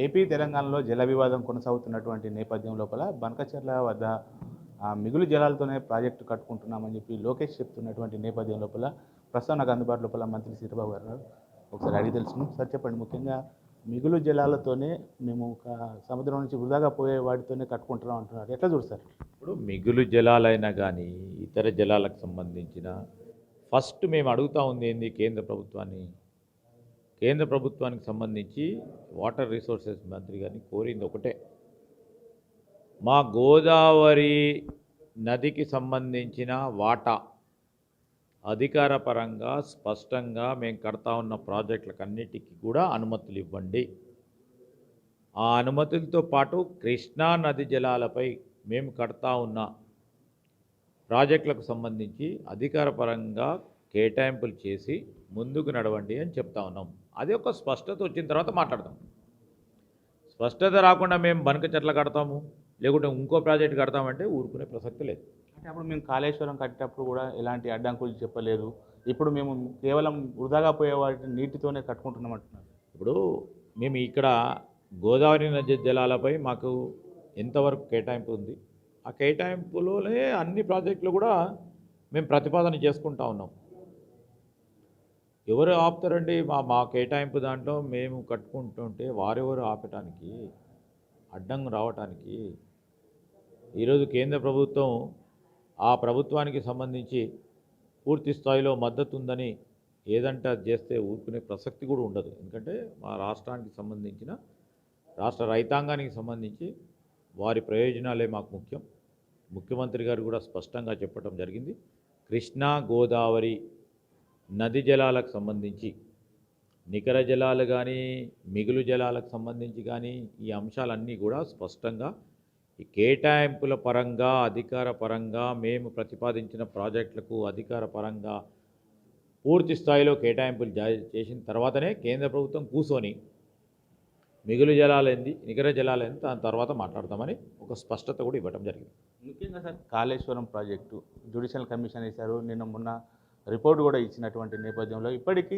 AP తెలంగాణలో జల వివాదం కొనసాగుతున్నటువంటి నేపథ్యం లోపల బనకచెర్ల వద్ద మిగులు జలాలతోనే ప్రాజెక్టు కట్టుకుంటున్నామని చెప్పి లోకేష్ చెప్తున్నటువంటి నేపథ్యం లోపల ప్రస్తుతం నాకు అందుబాటు లోపల మంత్రి సీతారావు గారు ఒకసారి అడిగి తెలుసుకున్నాం. సార్ చెప్పండి, ముఖ్యంగా మిగులు జలాలతోనే మేము ఒక సముద్రం నుంచి వృధాగా పోయే వాటితోనే కట్టుకుంటున్నాం అంటున్నారు. ఎట్లా చూస్తారు? ఇప్పుడు మిగులు జలాలైనా కానీ ఇతర జలాలకు సంబంధించిన ఫస్ట్ మేము అడుగుతూ ఉంది ఏంది కేంద్ర ప్రభుత్వానికి సంబంధించి వాటర్ రిసోర్సెస్ మంత్రి గారిని కోరింది ఒకటే, మా గోదావరి నదికి సంబంధించిన వాటా అధికారపరంగా స్పష్టంగా మేము కడతా ఉన్న ప్రాజెక్టులకన్నిటికీ కూడా అనుమతులు ఇవ్వండి. ఆ అనుమతులతో పాటు కృష్ణా నది జలాలపై మేము కడతా ఉన్న ప్రాజెక్టులకు సంబంధించి అధికారపరంగా కేటాయింపులు చేసి ముందుకు నడవండి అని చెప్తా ఉన్నాం. అది ఒక స్పష్టత వచ్చిన తర్వాత మాట్లాడతాం. స్పష్టత రాకుండా మేము బనకచెర్ల కడతాము లేకుంటే ఇంకో ప్రాజెక్టు కడతామంటే ఊరుకునే ప్రసక్తి లేదు. అంటే అప్పుడు మేము కాళేశ్వరం కట్టేటప్పుడు కూడా ఎలాంటి అడ్డంకులు చెప్పలేదు. ఇప్పుడు మేము కేవలం వృధాగా పోయే వాటి నీటితోనే కట్టుకుంటున్నాం అంటున్నారు. ఇప్పుడు మేము ఇక్కడ గోదావరి నది జలాలపై మాకు ఎంతవరకు కేటాయింపు ఉంది, ఆ కేటాయింపులోనే అన్ని ప్రాజెక్టులు కూడా మేము ప్రతిపాదన చేసుకుంటా ఉన్నాం. ఎవరు ఆపుతారండి? మా కేటాయింపు దాంట్లో మేము కట్టుకుంటుంటే వారెవరు ఆపటానికి, అడ్డం రావటానికి? ఈరోజు కేంద్ర ప్రభుత్వం ఆ ప్రభుత్వానికి సంబంధించి పూర్తి స్థాయిలో మద్దతు ఉందని ఏదంటే అది చేస్తే ఊరుకునే ప్రసక్తి కూడా ఉండదు. ఎందుకంటే మా రాష్ట్రానికి సంబంధించిన రాష్ట్ర రైతాంగానికి సంబంధించి వారి ప్రయోజనాలే మాకు ముఖ్యం. ముఖ్యమంత్రి గారు కూడా స్పష్టంగా చెప్పడం జరిగింది. కృష్ణా గోదావరి నది జలాలకు సంబంధించి నికర జలాలు కానీ మిగులు జలాలకు సంబంధించి కానీ ఈ అంశాలన్నీ కూడా స్పష్టంగా ఈ కేటాయింపుల పరంగా అధికార పరంగా మేము ప్రతిపాదించిన ప్రాజెక్టులకు అధికార పరంగా పూర్తి స్థాయిలో కేటాయింపులు చేసిన తర్వాతనే కేంద్ర ప్రభుత్వం కూర్చొని మిగులు జలాలు ఏంది నికర జలాలు ఏంది దాని తర్వాత మాట్లాడతామని ఒక స్పష్టత కూడా ఇవ్వడం జరిగింది. ముఖ్యంగా sir, Kaleshwaram project judicial commission వేశారు, నిన్న మొన్న రిపోర్ట్ కూడా ఇచ్చినటువంటి నేపథ్యంలో ఇప్పటికీ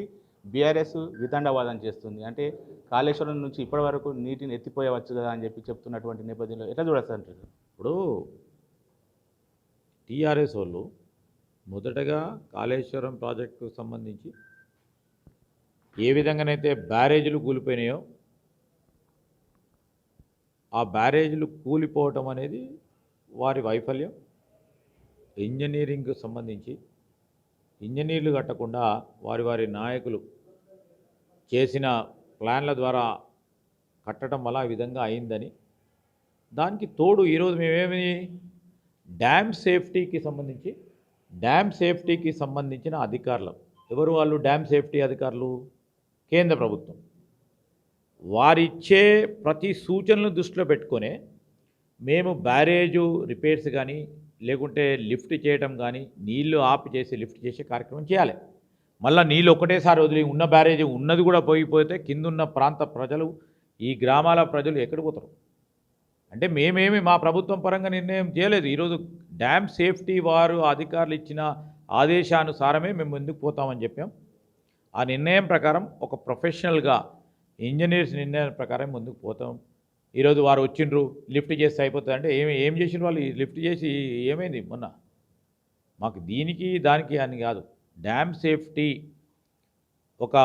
బీఆర్ఎస్ వితండవాదం చేస్తుంది. అంటే కాళేశ్వరం నుంచి ఇప్పటి వరకు నీటిని ఎత్తిపోయవచ్చు కదా అని చెప్పి చెప్తున్నటువంటి నేపథ్యంలో ఎట్లా చూడొచ్చు అంటారు? ఇప్పుడు టీఆర్ఎస్ వాళ్ళు మొదటగా కాళేశ్వరం ప్రాజెక్టుకు సంబంధించి ఏ విధంగానైతే బ్యారేజీలు కూలిపోయినాయో ఆ బ్యారేజీలు కూలిపోవటం అనేది వారి వైఫల్యం. ఇంజనీరింగ్కు సంబంధించి ఇంజనీర్లు కట్టకుండా వారి నాయకులు చేసిన ప్లాన్ల ద్వారా కట్టడం వల్ల ఈ విధంగా అయిందని, దానికి తోడు ఈరోజు మేమేమి డ్యామ్ సేఫ్టీకి సంబంధించిన అధికారులు ఎవరు? వాళ్ళు డ్యామ్ సేఫ్టీ అధికారులు కేంద్ర ప్రభుత్వం. వారిచ్చే ప్రతి సూచనలను దృష్టిలో పెట్టుకొనే మేము బ్యారేజు రిపేర్స్ కానీ లేకుంటే లిఫ్ట్ చేయడం కానీ నీళ్లు ఆపి చేసి లిఫ్ట్ చేసే కార్యక్రమం చేయాలి. మళ్ళీ నీళ్ళు ఒకటేసారి వదిలి ఉన్న బ్యారేజీ ఉన్నది కూడా పోయిపోతే కిందున్న ప్రాంత ప్రజలు ఈ గ్రామాల ప్రజలు ఎక్కడ పోతారు? అంటే మేమేమి మా ప్రభుత్వం పరంగా నిర్ణయం చేయలేదు. ఈరోజు డ్యామ్ సేఫ్టీ వారు అధికారులు ఇచ్చిన ఆదేశానుసారమే మేము ముందుకు పోతామని చెప్పాం. ఆ నిర్ణయం ప్రకారం ఒక ప్రొఫెషనల్గా ఇంజనీర్స్ నిర్ణయం ప్రకారం ముందుకు పోతాం. ఈరోజు వారు వచ్చిండ్రు లిఫ్ట్ చేస్తే అయిపోతుంది అంటే ఏం చేసిండ్రు వాళ్ళు? లిఫ్ట్ చేసి ఏమైంది మొన్న? మాకు దీనికి దానికి అని కాదు, డ్యామ్ సేఫ్టీ ఒక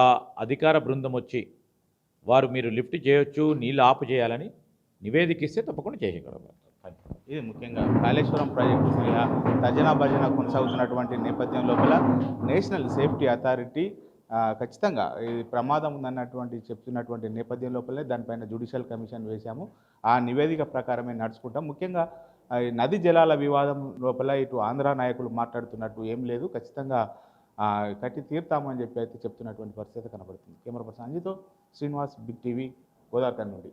అధికార బృందం వచ్చి వారు మీరు లిఫ్ట్ చేయొచ్చు నీళ్ళు ఆపు చేయాలని నివేదిక ఇస్తే తప్పకుండా చేయగలరు. ఇది ముఖ్యంగా కాళేశ్వరం ప్రాజెక్టు తర్జనా భర్జన కొనసాగుతున్నటువంటి నేపథ్యం లోపల నేషనల్ సేఫ్టీ అథారిటీ ఖచ్చితంగా ఇది ప్రమాదం ఉందన్నటువంటి చెప్తున్నటువంటి నేపథ్యం లోపలనే దానిపైన జ్యుడిషియల్ కమిషన్ వేశాము. ఆ నివేదిక ప్రకారమే నడుచుకుంటాం. ముఖ్యంగా నది జలాల వివాదం లోపల ఇటు ఆంధ్ర నాయకులు మాట్లాడుతున్నట్టు ఏం లేదు, ఖచ్చితంగా కట్టి తీర్తామని చెప్పి అయితే చెప్తున్నటువంటి పరిస్థితి కనబడుతుంది. కెమెరా పర్సన్ అంజితో శ్రీనివాస్, బిగ్ టీవీ, గోదావరి నుండి.